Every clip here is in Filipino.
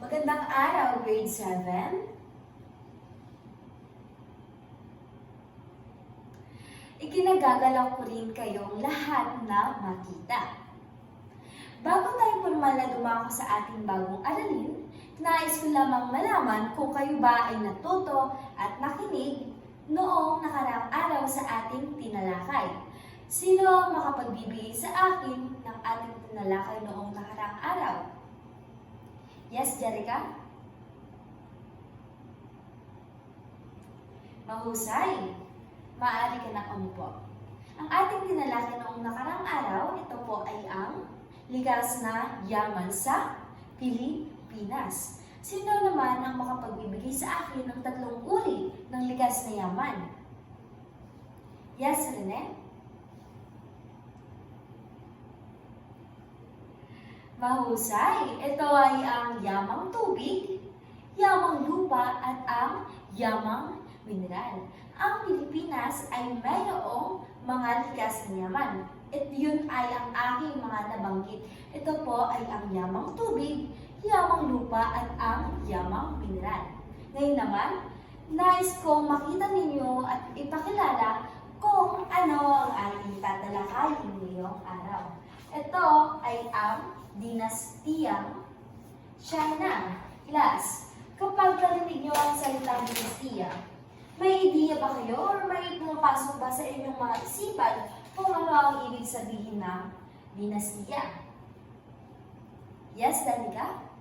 Magandang araw, grade 7. Ikinagagalaw ko rin kayong lahat na makita. Bago tayo formal na dumako sa ating bagong aralin, nais ko lamang malaman kung kayo ba ay natuto at nakinig noong nakaraang araw sa ating tinalakay. Sino makapagbibigay sa akin ng ating tinalakay noong nakaraang araw? Yes, Jerica? Mahusay. Maaari ka na umupo. Ang ating tinalakay noong nakaraang araw, ito po ay ang likas na yaman sa Pilipinas. Sino naman ang makapagbibigay sa akin ng tatlong uri ng likas na yaman? Yes, Rene? Mahusay. Ito ay ang yamang tubig, yamang lupa, at ang yamang mineral. Ang Pilipinas ay mayroong mga likas na yaman. At yun ay ang aking mga nabanggit. Ito po ay ang yamang tubig, yamang lupa, at ang yamang mineral. Ngayon naman, nais kong makita ninyo at ipakilala kung ano ang ating tatalakayin ngayong araw. Ito ay ang dinastiyang China. Class, kapag narinig nyo ang salitang dinastiya, may ideya ba kayo or may pumapasok ba sa inyong mga isipan kung ano ang ibig sabihin ng dinastiya? Yes, Danica?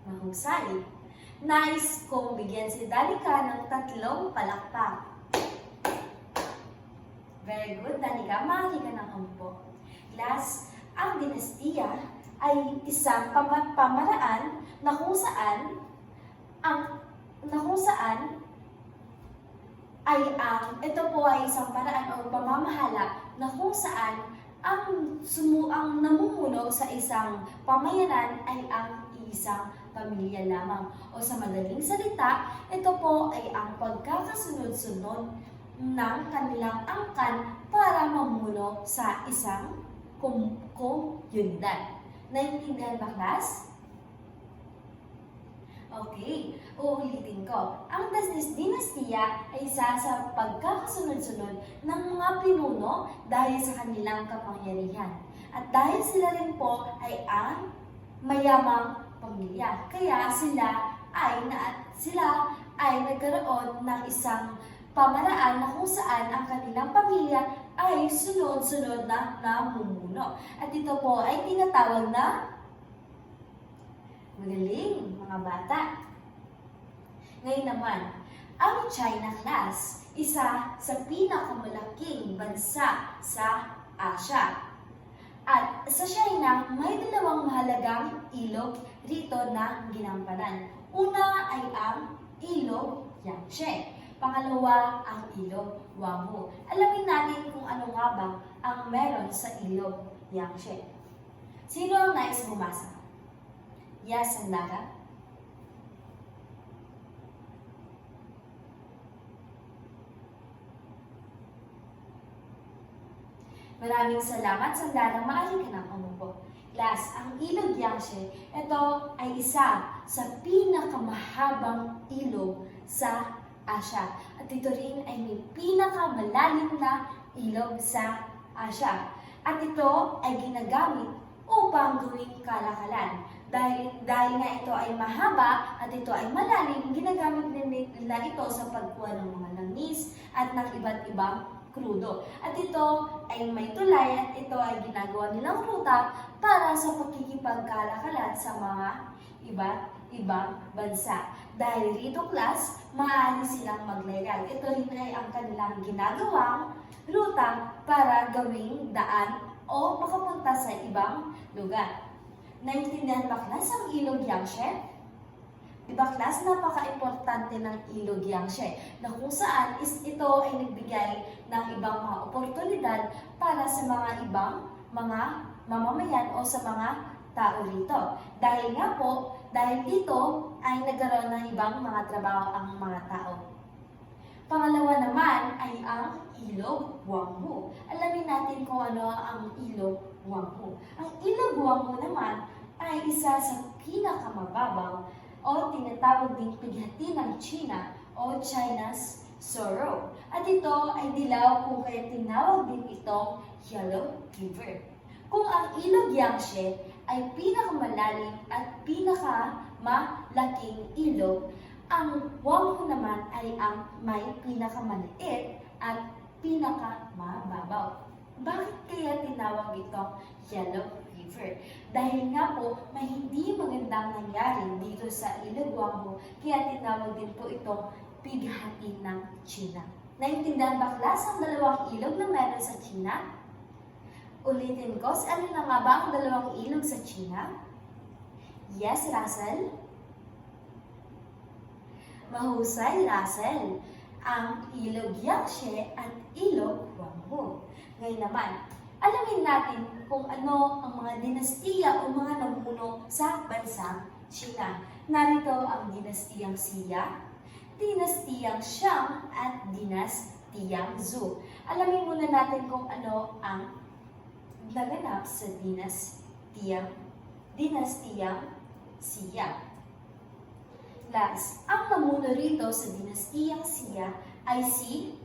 Mahusay. Nais kong bigyan si Danica ng 3 palakpak. Very good, Danica. Maaari ka ng umupo. Class, ang dinastiya ay isang pamaraan na kung saan ito po ay isang paraan o pamamahala na kung saan ang namumuno sa isang pamayanan ay ang isang pamilya lamang. O sa madaling salita, ito po ay ang pagkakasunod-sunod ng kanilang angkan para mamuno sa isang komunidad. Naiintindihan ba, class? Okay, uulitin ko. Ang dinastiya ay isa sa pagkakasunod-sunod ng mga pinuno dahil sa kanilang kapangyarihan. At dahil sila rin po ay ang mayamang pamilya. Kaya sila ay nagkaroon ng isang pamaraan na kung saan ang kanilang pamilya ay sunod-sunod na namumuno. At ito po ay tinatawag na magaling, mga bata. Ngayon naman, ang China, class, isa sa pinakamalaking bansa sa Asia. At sa China, may 2 mahalagang ilog rito na ginampanan. Una ay ang ilog Yangtze. Pangalawa, ang ilog Huanghe. Alamin natin kung ano nga ba ang meron sa ilog Yangtze. Sino ang nais bumasa? Yes, Sandara? Maraming salamat, Sandara. Maaari ka nang umupo. Class, ang ilog Yangtze, ito ay isa sa pinakamahabang ilog sa Asia. At ito rin ay may pinakamalalim na ilog sa Asia. At ito ay ginagamit upang gawing kalakalan. Dahil nga ito ay mahaba at ito ay malalim, ginagamit nila ito sa pagkuha ng mga langis at ng iba't ibang krudo. At ito ay may tulay at ito ay ginagawa nilang ruta para sa pagkikipagkalakalan sa mga iba't ibang bansa. Dahil rito, class, maaari silang maglayag. Ito rin ay ang kanilang ginagawang ruta para gawing daan o makapunta sa ibang lugar. Naintindihan ba, class, ang ilog Yangtze? Diba, class, napaka-importante ng ilog Yangtze na kung saan ito ay nagbigay ng ibang mga oportunidad para sa mga ibang mga mamamayan o sa mga tao rito. Dahil dito ay nagkaroon ng ibang mga trabaho ang mga tao. Pangalawa naman ay ang ilog Huanghe. Alamin natin kung ano ang ilog Huanghe. Ang ilog Huanghe naman ay isa sa pinakamababaw o tinatawag ding pighati ng China o China's Sorrow. At ito ay dilaw kung kaya tinawag din itong Yellow River. Kung ang ilog Yangtze ay pinakamalalim at pinakamalaking ilog, ang Huanghe naman ay ang may pinakamaliit at pinakamababaw. Bakit kaya tinawag itong Yellow River? Dahil nga po, may hindi magandang nangyari dito sa ilog Huanghe, kaya tinawag din po itong pighati ng China. Naintindihan ba, class, ang dalawang ilog na meron sa China? Ulitin ko, ano na nga ba ang dalawang ilog sa China? Yes, Russell? Mahusay, Russell. Ang ilog Yangtze at ilog Huanghe. Ngayon naman, alamin natin kung ano ang mga dinastiya o mga namuno sa bansang China. Narito ang dinastiyang Xia, dinastiyang Shang at dinastiyang Zhou. Alamin muna natin kung ano ang naganap sa dinastiyang Xia. Last, ang namuno rito sa dinastiyang Xia ay si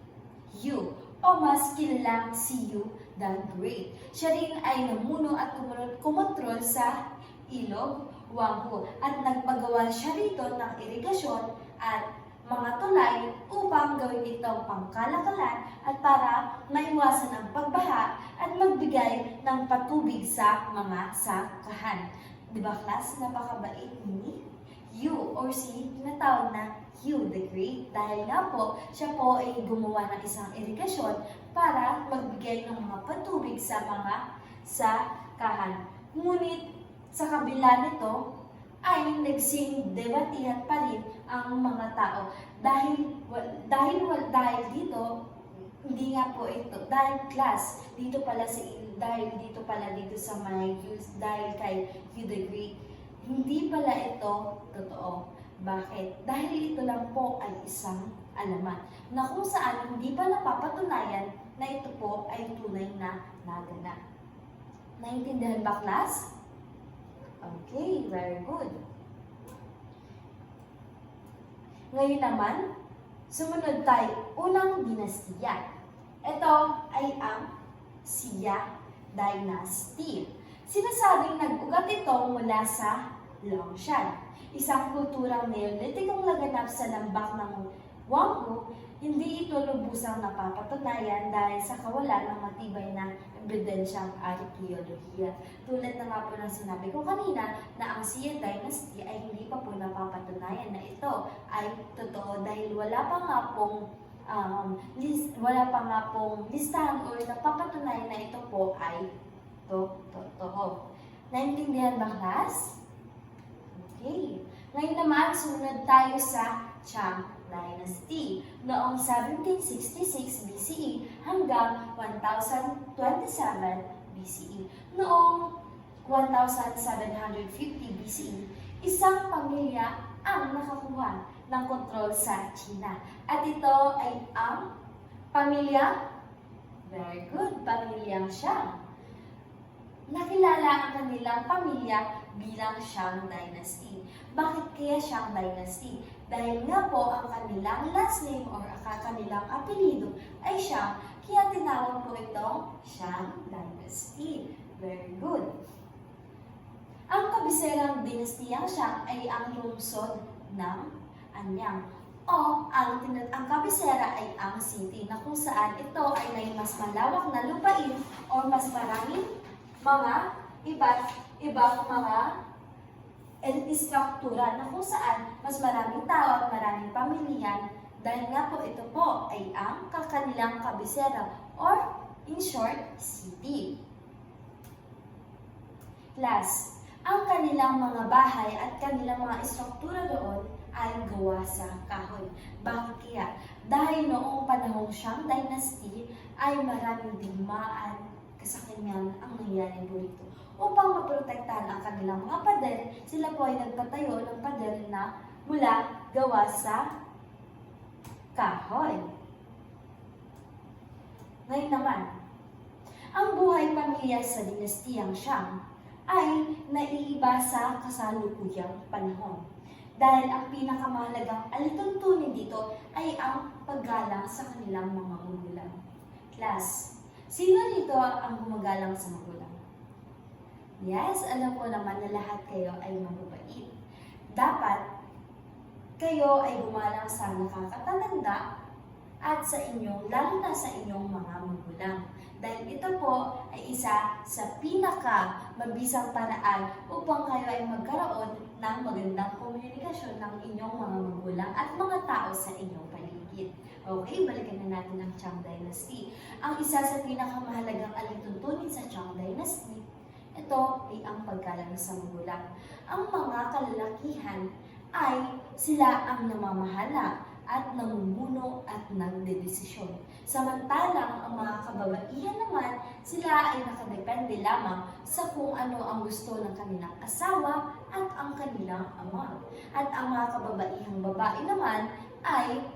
Yu o mas kilalang si Yu the Great. Siya rin ay namuno at kumontrol sa ilog Huanghe at nagpagawa siya rito ng irigasyon at mga tulay upang gawin itong pangkalakalan at para maiwasan ang pagbaha at magbigay ng patubig sa mga sakahan. Diba, class? Napakabait ni Yu or si tinatawag na Yu the Great dahil nga po siya po ay gumawa ng isang irigasyon para magbigay ng mga patubig sa mga sakahan. Ngunit sa kabila nito ay nagsing debatihan pa rin ang mga tao dahil dito hindi nga po ito dahil class dito pala sa may dahil kay Yu the Great. Hindi pala ito totoo. Bakit? Dahil ito lang po ay isang alamat na kung saan hindi pa napapatunayan na ito po ay tunay na naganap. Naintindihan ba, class? Okay, very good. Ngayon naman, sumunod tayo unang dinastiya. Ito ay ang Xia Dynasty. Sinasabing nag-ugat ito mula sa Longshan, isang kulturang Neolithikong naganap sa lambak ng Huanghe. Hindi ito lubusang napapatunayan dahil sa kawalan ng matibay na ebidensyang arkeolohiya. Tulad na nga po ng sinabi ko kanina na ang Xia Dynasty ay hindi pa po napapatunayan na ito ay totoo dahil wala pa nga pong listahan o napapatunayan na ito po ay totoo. Naintindihan ba, class? Okay. Ngayon naman, sumunod tayo sa Shang Dynasty. Noong 1766 BCE hanggang 1027 BCE. Noong 1750 BCE, isang pamilya ang nakakuha ng kontrol sa China. At ito ay ang pamilya, very good, pamilyang Shang. Nakilala ang kanilang pamilya bilang Shang Dynasty. Bakit kaya Shang Dynasty? Dahil nga po ang kanilang last name or kanilang apelido ay Shang, kaya tinawag po itong Shang Dynasty. Very good. Ang kabiserang dinastiyang Shang ay ang lungsod ng Anyang. O ang kabisera ay ang city na kung saan ito ay may mas malawak na lupain o mas maraming mga ibang mga istruktura na kung saan mas maraming tao at maraming pamilya dahil nga po ito po ay ang kanilang kabisera or in short, city. Class, ang kanilang mga bahay at kanilang mga istruktura doon ay gawa sa kahoy. Bakit kaya? Dahil noong panahong Shang Dynasty ay maraming digmaan, kasakiman ang nangyari po rito. Upang maprotektahan ang kanilang mga pader, sila po ay nagpatayo ng pader na mula gawa sa kahoy. Ngayon naman, ang buhay pamilya sa dinastiyang Shang ay naiiba sa kasalukuyang panahon. Dahil ang pinakamahalagang alituntunin dito ay ang paggalang sa kanilang mga magulang. Class, sino dito ang gumagalang sa magulang? Yes, alam ko naman na lahat kayo ay mababait. Dapat kayo ay gumalang sa nakakatatanda at sa inyong, lalo na sa inyong mga magulang. Dahil ito po ay isa sa mabisang paraan upang kayo ay magkaroon ng magandang komunikasyon ng inyong mga magulang at mga tao sa inyong paligid. Okay, balikan na natin ang Shang Dynasty. Ang isa sa pinakamahalagang alituntunin sa Shang Dynasty, ito ay ang paggalang sa magulang. Ang mga kalalakihan ay sila ang namamahala at namumuno at nagdedesisyon. Samantalang ang mga kababaihan naman, sila ay nakadepende lamang sa kung ano ang gusto ng kanilang asawa at ang kanilang ama. At ang mga kababaihang babae naman ay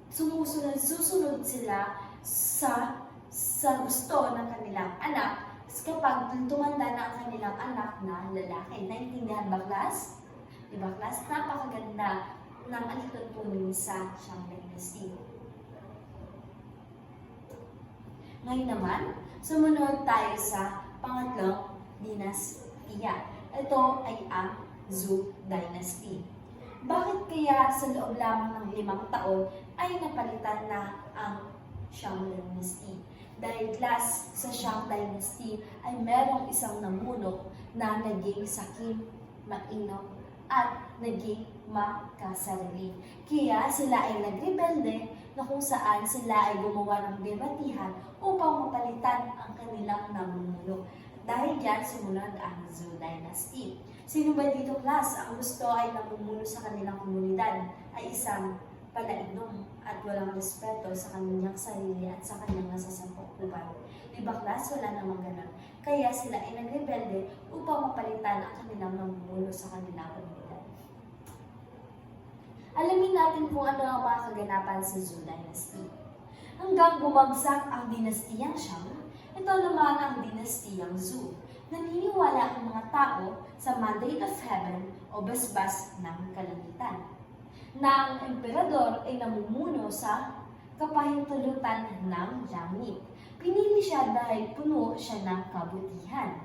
susunod sila sa gusto ng kanilang anak kapag tumanda na ang kanilang anak na lalaki. Naintindihan ba, class? Diba, class? Napakaganda ng alituntunin sa Shang Dynasty. Ngayon naman, sumunod tayo sa pangatlong dinastiya. Ito ay ang Zhou Dynasty. Bakit kaya sa loob lamang ng 5 taon ay napalitan na ang Shang Dynasty? Dahil class, sa Shang Dynasty ay merong isang namuno na naging sakim, mainom, at naging makasarili. Kaya sila ay nagrebelde na kung saan sila ay gumawa ng debatihan upang mapalitan ang kanilang namumuno. Dahil dyan, sumunod ang Zhou Dynasty. Sino ba dito, class? Ang gusto ay namumuno sa kanilang komunidad ay isang palainom at walang respeto sa kanilang sarili at sa kanilang nasasakupan. Diba, class? Wala namang ganun. Kaya sila ay nagrebelde upang mapalitan ang kanilang namumuno sa kanilang komunidad. Alamin natin kung ano ang mga kaganapan sa Zhou Dynasty. Hanggang bumagsak ang dinastiyang Shang, ito naman ang dinastiyang Zhou. Naniniwala ang mga tao sa mandate of heaven o basbas ng kalangitan, na ang emperador ay namumuno sa kapahintulutan ng langit. Pinili siya dahil puno siya ng kabutihan.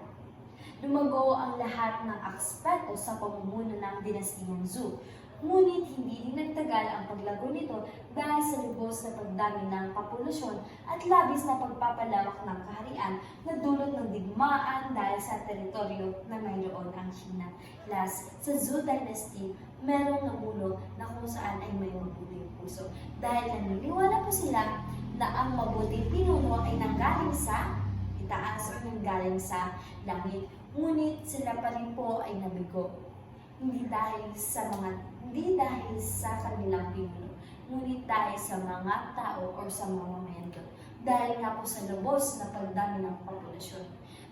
Lumago ang lahat ng aspeto sa pamumuno ng dinastiyang Zhou. Ngunit hindi din nagtagal ang paglago nito dahil sa lubos na pagdami ng populasyon at labis na pagpapalawak ng kaharian na dulot ng digmaan dahil sa teritoryo na mayroon ang China. Last, sa Zhou Dynasty, merong namuno na kung saan ay may mabuting puso. Dahil naniniwala po sila na ang mabuting pinuno ay nanggaling sa itaas o nanggaling sa langit. Ngunit sila pa rin po ay nabigo. Hindi dahil sa kanilang pinuno, ngunit dahil sa mga tao o sa mga miyembro. Dahil nga po sa lubos na pagdami ng populasyon.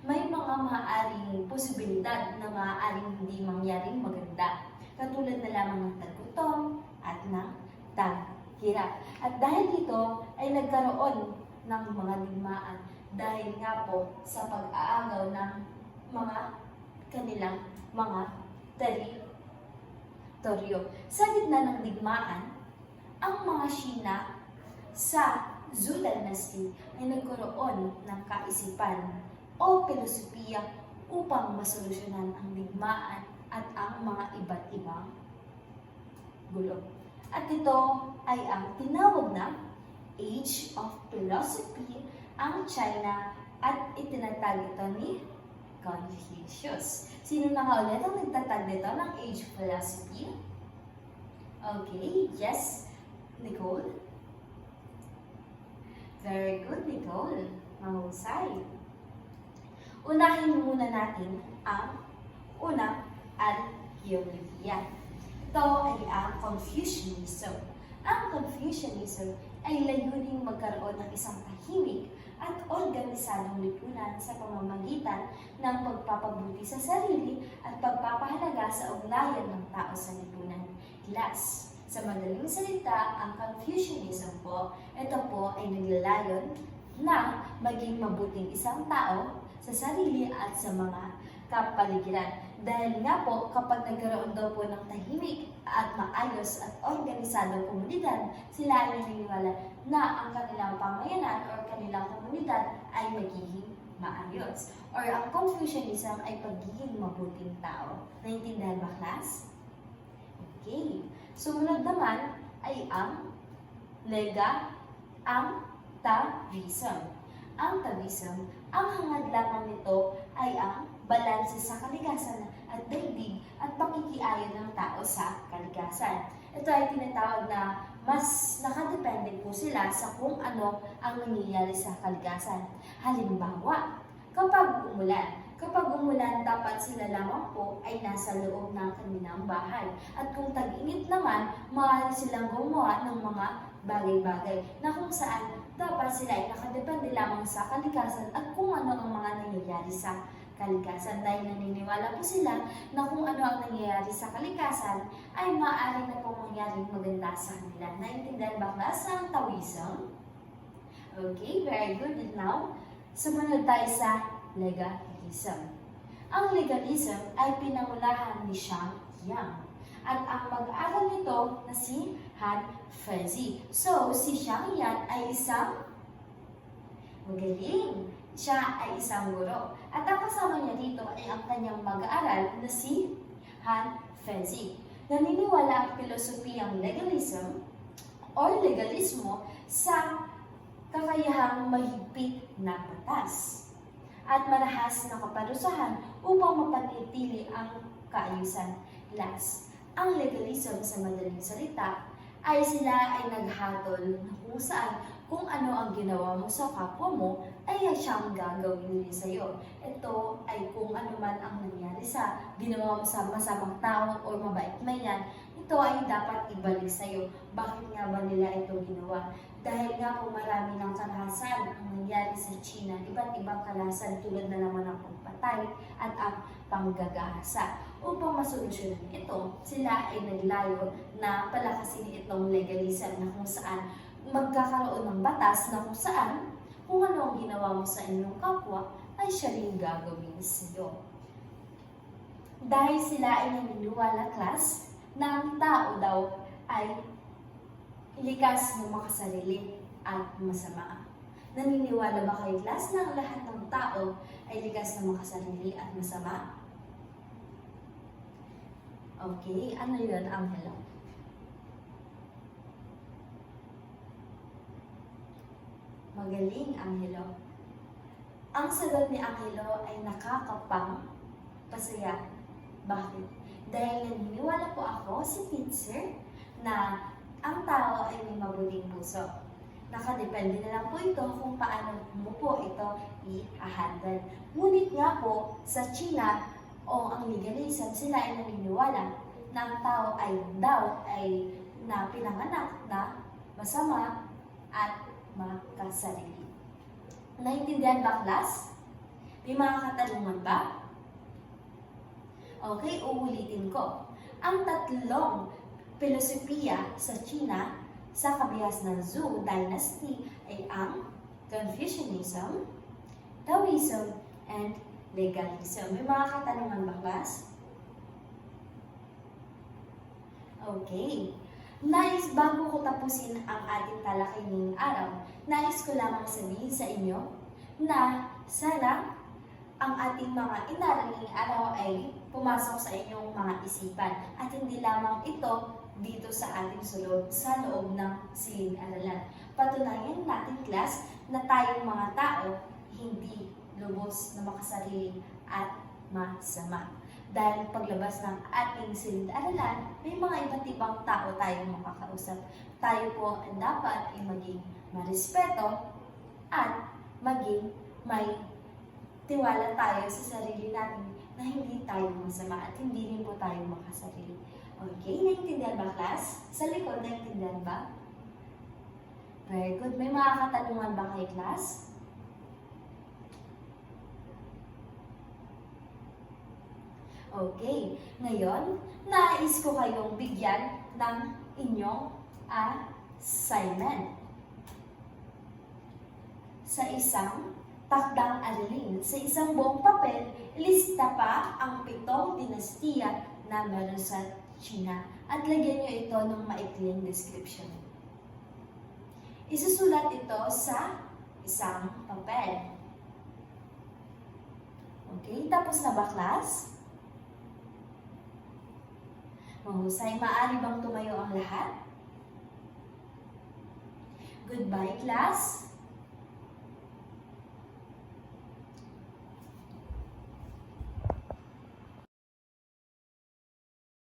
May mga maaaring posibilidad na maaaring hindi mangyaring maganda, katulad na lamang ng taggutom at ng taghirap. At dahil dito ay nagkaroon ng mga digmaan dahil nga po sa pag-aagaw ng mga kanilang mga teritoryo. Sa gitna ng digmaan, ang mga China sa Zhou Dynasty ay nagkaroon ng kaisipan o filosofiya upang masolusyonan ang digmaan at ang mga iba't ibang gulo. At ito ay ang tinawag na Age of Philosophy ang China at itinatag ito ni Confucius. Sino na nga ulit ang nagtatag nito ng Age of Philosophy? Okay, yes, Nicole. Very good, Nicole. Mahusay. Unahin muna natin ang unang ideolohiya. Ito ay ang Confucianism. Ang Confucianism ay layuning magkaroon ng isang tahimik at organisadong lipunan sa pamamagitan ng pagpapabuti sa sarili at pagpapahalaga sa ugnayan ng tao sa lipunan. Class, sa madaling salita, ang Confucianism po, ito po ay naglalayon na maging mabuting isang tao sa sarili at sa mga kapaligiran. Dahil nga po, kapag nagkaroon daw po ng tahimik at maayos at organisadong komunidad, sila ay naniniwala na ang kanilang pamayanan o kanilang komunidad ay magiging maayos. Or ang Confucianism ay pagiging mabuting tao. Naintindihan ba, class? Okay. Sumunod naman ay ang Taoism. Ang Taoism, ang hangad lamang nito ay ang balanse sa kalikasan at daigdig at pakikiayon ng tao sa kalikasan. Ito ay tinatawag na mas nakadepende po sila sa kung ano ang nangyayari sa kalikasan. Halimbawa, kapag umulan, dapat sila lamang po ay nasa loob ng kanilang bahay. At kung tag-init naman, maaari silang gumawa ng mga bagay-bagay na kung saan dapat sila ay nakadepende lamang sa kalikasan at kung ano ang mga nangyayari sa kalikasan. Dahil naniniwala po sila na kung ano ang nangyayari sa kalikasan ay maaari na pong mangyaring maganda sa kanila. Naintindihan ba, class, ang Taoism? Okay, very good. And now, sumunod tayo sa legalism. Ang legalism ay pinangulahan ni Shang Yang. At ang mag-aral nito na si Han Feizi. So, si Shang Yang ay isang magaling. Siya ay isang guro. At ang kasama niya dito ay ang kanyang mag-aaral na si Han Feizi. Naniniwala ang pilosopiyang legalism o legalismo sa kakayahang mahigpit na batas at marahas na kaparusahan upang mapanatili ang kaayusan. Last, ang legalism sa madaling salita ay sila ay naghatol na kung saan kung ano ang ginawa mo sa kapwa mo ay siyang gagawin din sa iyo. Ito ay kung ano man ang nangyari sa ginawa mo sa masamang tao o mabait na yan, ito ay dapat ibalik sa iyo. Bakit nga ba nila ito ginawa? Dahil nga po marami ng karahasan ang nangyari sa China, iba't ibang karahasan tulad na naman ng pagpatay at ang panggagahasa. Upang masolusyonan ito, sila ay naglayo na palakasin itong legalism na kung saan magkakaroon ng batas na kung saan kung ano ang ginawa mo sa inyong kapwa ay siya rin gagawin sa iyo. Dahil sila ay naniniwala, class, na ang tao daw ay likas na makasarili at masama. Naniniwala ba kayo, class, na ang lahat ng tao ay likas na makasarili at masama? Okay, ano yun, Angelo? Magaling, Angelo. Ang sagot ni Angelo ay nakakapang-pasaya. Bakit? Dahil naniniwala po ako, si teacher, na ang tao ay may mabuting puso. Nakadepende na lang po ito kung paano mo po ito i-handle. Ngunit nga po, sa China o ang legalism, sila ay naniniwala na ang tao ay na pinanganak na masama at makasarili. Naintindihan ba, class? May mga katanungan ba? Okay, uulitin ko. Ang tatlong filosofiya sa China sa kabihas ng Zhou Dynasty ay ang Confucianism, Taoism, and legalism. May mga katanungan ba, class? Okay. Bago ko tapusin ang ating talakay ngayong araw, nais ko lamang sabihin sa inyo na sana ang ating mga inaral ngayong araw ay pumasok sa inyong mga isipan at hindi lamang ito dito sa ating sa loob ng silid-aralan. Patunayan natin, class, na tayong mga tao hindi lubos na makasarili at masama. Dahil paglabas ng ating silid-aralan, may mga iba't ibang tao tayong makakausap. Tayo po ang dapat ay maging marespeto at maging may tiwala tayo sa sarili natin na hindi tayo masama at hindi rin po tayo makasarili. Okay, naintindihan ba, class? Sa likod, naintindihan ba? Very good. May mga katanungan ba kay class? Okay, ngayon, nais ko kayong bigyan ng inyong assignment. sa isang takdang aralin. Sa isang buong papel, ilista pa ang 7 dinastiya na meron sa China at lagyan nyo ito ng maikling description. Isusulat ito sa isang papel. Okay, tapos na ba, class? Mahusay, maaari bang tumayo ang lahat? Goodbye, class!